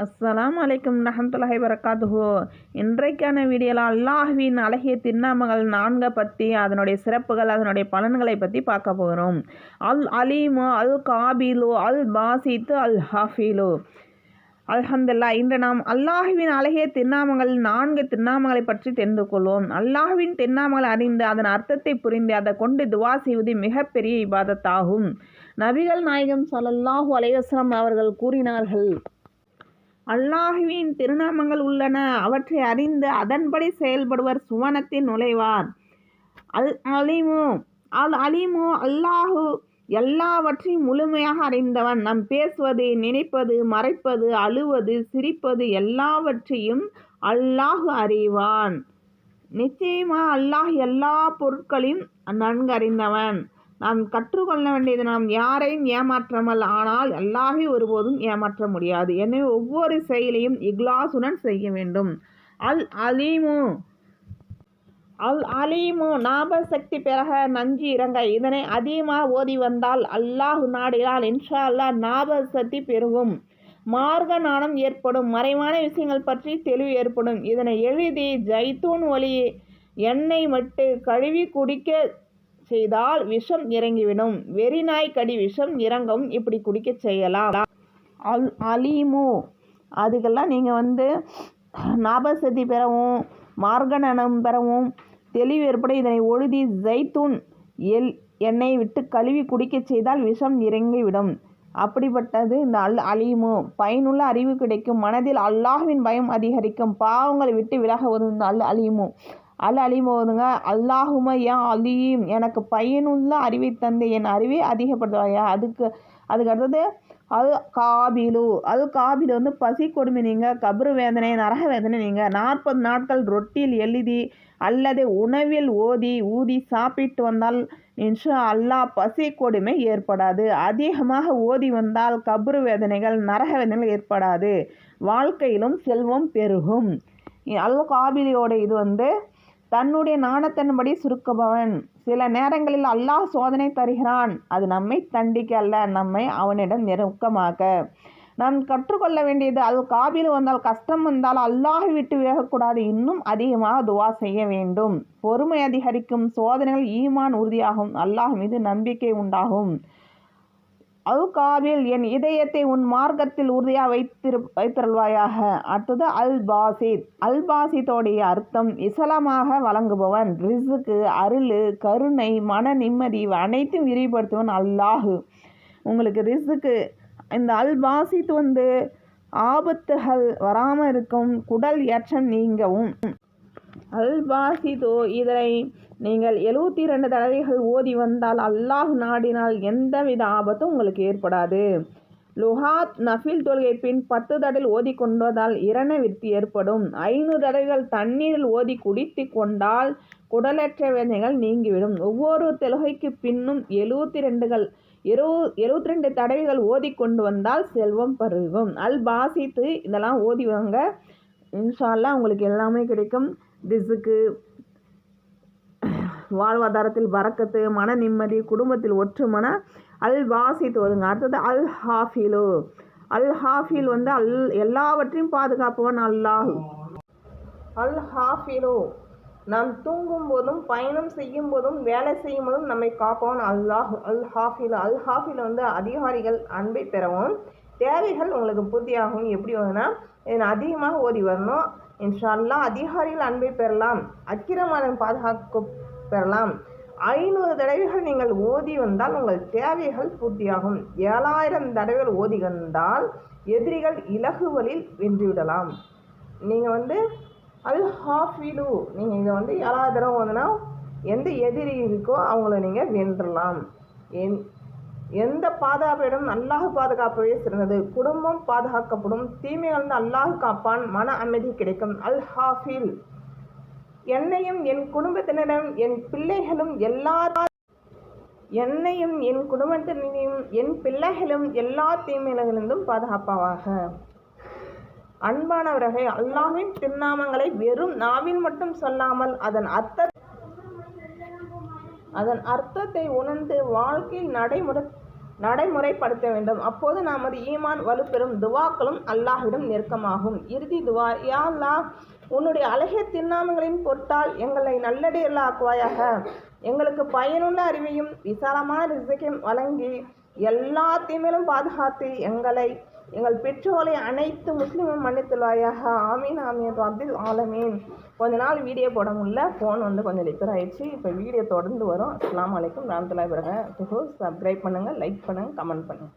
அஸ்ஸலாமு அலைக்கும் ரஹமத்துல்லாஹி வரகாத்துஹு. இன்றைக்கான வீடியோவில் அல்லாஹ்வின் அழகிய திருநாமங்கள் 4 பற்றி அதனுடைய சிறப்புகள் அதனுடைய பலன்களை பற்றி பார்க்க போகிறோம். அல் அலீமு, அல் காபிலு, அல் பாசித்து, அல் ஹாஃபிலு. அல்ஹம்துலில்லாஹ். இன்று நாம் அல்லாஹ்வின் அழகிய திருநாமங்கள் 4 திருநாமங்களை பற்றி தெரிந்து கொள்வோம். அல்லாஹ்வின் திருநாமங்களை அறிந்து அதன் அர்த்தத்தை புரிந்து அதை கொண்டு துவா செய்வது மிகப்பெரிய இபாதத்தாகும். நபிகள் நாயகம் ஸல்லல்லாஹு அலைஹி வஸல்லம் அவர்கள் கூறினார்கள், அல்லாஹ்வின் திருநாமங்கள் உள்ளன, அவற்றை அறிந்து அதன்படி செயல்படுவர் சுவனத்தில் நுழைவார். அல் அலீமு அல்லாஹு எல்லாவற்றையும் முழுமையாக அறிந்தவன். நாம் பேசுவது, நினைப்பது, மறைப்பது, அழுவது, சிரிப்பது எல்லாவற்றையும் அல்லாஹு அறிவான். நிச்சயமாக அல்லாஹ் எல்லா பொருட்களையும் நன்கு அறிந்தவன். நாம் கற்றுக்கொள்ள வேண்டியது, நாம் யாரையும் ஏமாற்றாமல், ஆனால் அல்லாஹை ஒருபோதும் ஏமாற்ற முடியாது. எனவே ஒவ்வொரு செயலையும் இக்லாசுடன் செய்ய வேண்டும். அல் அலீமு ஞாபக சக்தி பெறக, நஞ்சு இறங்க. இதனை அதிகமாக ஓதி வந்தால் அல்லாஹ் நாடினால் இன்ஷா அல்லாஹ் ஞாபக சக்தி பெருகும், மார்க்க ஞானம் ஏற்படும், மறைவான விஷயங்கள் பற்றி தெளிவு ஏற்படும். இதனை எழுதி ஜைத்தூன் ஒளி எண்ணெய் மட்டு கழுவி குடிக்க செய்தால் விஷம் இறங்கிவிடும். வெறிநாய் கடி விஷம் இறங்கவும் இப்படி குடிக்க செய்யலாம். அல் அலீமு அதுக்கெல்லாம் நீங்கள் ஞாபக சக்தி பெறவும், மார்க்க ஞானம் பெறவும், தெளிவு ஏற்பட இதனை ஒழுதி ஜைத்தூன் எண்ணெய் விட்டு கழுவி குடிக்க செய்தால் விஷம் இறங்கிவிடும். அப்படிப்பட்டது இந்த அல் அலீமு. பயனுள்ள அறிவு கிடைக்கும், மனதில் அல்லாஹ்வின் பயம் அதிகரிக்கும், பாவங்களை விட்டு விலக உதவும் இந்த அல் அலீமு ஓதுங்க. அல்லாஹும யா அலீம், எனக்கு பயனுள்ள அறிவை தந்து என் அறிவை அதிகப்படுத்துவாயா. அதுக்கு அடுத்தது அல் காபிலு பசி கொடுமை நீங்க, கபரு வேதனை, நரக வேதனை நீங்க. 40 நாட்கள் ரொட்டியில் எழுதி அல்லது உணவில் ஊதி சாப்பிட்டு வந்தால் இன்ஷா அல்லாஹ் பசி கொடுமை ஏற்படாது. அதிகமாக ஓதி வந்தால் கபரு வேதனைகள், நரக வேதனைகள் ஏற்படாது, வாழ்க்கையிலும் செல்வம் பெருகும். அல் காபிலியோட இது தன்னுடைய நாணத்தின்படி சுருக்குபவன். சில நேரங்களில் அல்லாஹ் சோதனை தருகிறான், அது நம்மை தண்டிக்க அல்ல, நம்மை அவனிடம் நெருக்கமாக்க. நாம் கற்றுக்கொள்ள வேண்டியது, அல் காபில் வந்தால், கஷ்டம் வந்தால் அல்லாஹை விட்டு விலகக்கூடாது, இன்னும் அதிகமாக துவா செய்ய வேண்டும். பொறுமை அதிகரிக்கும், சோதனைகள் ஈமான் உறுதியாகும், அல்லாஹ் மீது நம்பிக்கை உண்டாகும். அல் காபில், என் இதயத்தை உன் மார்க்கத்தில் உறுதியாக வைத்திருள்வாயாக. அடுத்தது அல் பாசித்தோடைய அர்த்தம் இஸ்லாமாக வழங்குபவன், ரிஸ்க்கு, அருள், கருணை, மன நிம்மதி அனைத்தும் விரிவுபடுத்துவன் அல்லாஹு. உங்களுக்கு ரிஸ்க்கு, இந்த அல் பாசித் ஆபத்துகள் வராமல் இருக்கும், குடல் ஏற்றம் நீங்கவும். அல் பாசிதோ இதனை நீங்கள் 72 தடவைகள் ஓதி வந்தால் அல்லாஹ் நாடினால் எந்தவித ஆபத்தும் உங்களுக்கு ஏற்படாது. லுஹாத் நஃபில் தொழுகை பின் 10 தடவை ஓதி கொண்டதால் இரண விருத்தி ஏற்படும். 500 தடவைகள் தண்ணீரில் ஓதி குடித்து கொண்டால் குடலற்ற வேதனைகள் நீங்கிவிடும். ஒவ்வொரு தொழுகைக்கு பின்னும் 72 தடவைகள் ஓதி கொண்டு வந்தால் செல்வம் பெருகும். அல் பாசித்து இதெல்லாம் ஓதி வாங்க, இன்ஷா அல்லாஹ் உங்களுக்கு எல்லாமே கிடைக்கும். ரிஸ்க்கு, வாழ்வாதாரத்தில் பரக்கத்து, மன நிம்மதி, குடும்பத்தில் ஒற்றுமன. அல் பாசித் ஓதுங்க. அடுத்தது அல் ஹாஃபில் எல்லாவற்றையும் பாதுகாப்பவன் அல்லாஹ். அல் ஹாஃபிலு நாம் தூங்கும் போதும், பயணம் செய்யும் போதும், வேலை செய்யும் போதும் நம்மை காப்பவன் அல்லாஹ். அல் ஹாஃபில் அதிகாரிகள் அன்பை பெறவும், தேவைகள் உங்களுக்கு பூர்த்தியாகும். எப்படி வருதுன்னா, இதனை அதிகமாக ஓதி வரணும். இன்ஷா அல்லாஹ் அதிகாரிகள் அன்பை பெறலாம், அக்கிரமான பாதுகாக்க பெறலாம். 500 தடவைகள் நீங்கள் ஓதி வந்தால் உங்கள் தேவைகள் பூர்த்தியாகும். 7000 தடவைகள் ஓதி வந்தால் எதிரிகள் இலகுவலில் வென்றுவிடலாம். நீங்கள் அல் ஹாஃபிலு நீங்கள் இதை 7 தடவை ஓதுனா எந்த எதிரி இருக்கோ அவங்கள நீங்கள் வென்றலாம். எந்த பாதுகாப்பிடம் அல்லாஹ் பாதுகாப்பவே சிறந்தது. குடும்பம் பாதுகாக்கப்படும், தீமைகள் அல்லாஹ் காப்பான், மன அமைதி கிடைக்கும். அல் ஹாஃபில், என்னையும் என் குடும்பத்தினரும் என் பிள்ளைகளும் எல்லா தீமைகளிலிருந்தும் பாதுகாப்பாக. அன்பானவர்களே, அல்லாஹ்வின் திருநாமங்களை வெறும் நாவில் மட்டும் சொல்லாமல் அதன் அர்த்தத்தை உணர்ந்து வாழ்க்கையில் நடைமுறைப்படுத்த வேண்டும். அப்போது நமது ஈமான் வலுப்பெறும். துவாக்களும் அல்லாஹ்விடம் நெருக்கமாகும். இறுதி துவா. யா அல்லாஹ், உன்னுடைய அழகிய திருநாமங்களின் பொருட்டால் எங்களை நல்லடியாக்குவாயாக. எங்களுக்கு பயனுள்ள அறிவையும் விசாலமான ரிஸ்கையும் வழங்கி எல்லா தீமையிலும் பாதுகாத்து எங்கள் பெற்றோரை அனைத்து முஸ்லீமும் மன்னித்துள்ளாயாக. ஆமீன் ஆமீன் அப்துல் ஆலமீன். கொஞ்ச நாள் வீடியோ போட முடியல, ஃபோன் கொஞ்சம் ரிப்பேர் ஆயிடுச்சு. இப்போ வீடியோ தொடர்ந்து வரும். அஸ்ஸலாமு அலைக்கும் வரஹ்மத்துல்லாஹி வபரகாத்துஹு. சப்ஸ்கிரைப் பண்ணுங்கள், லைக் பண்ணுங்கள், கமெண்ட் பண்ணுங்கள்.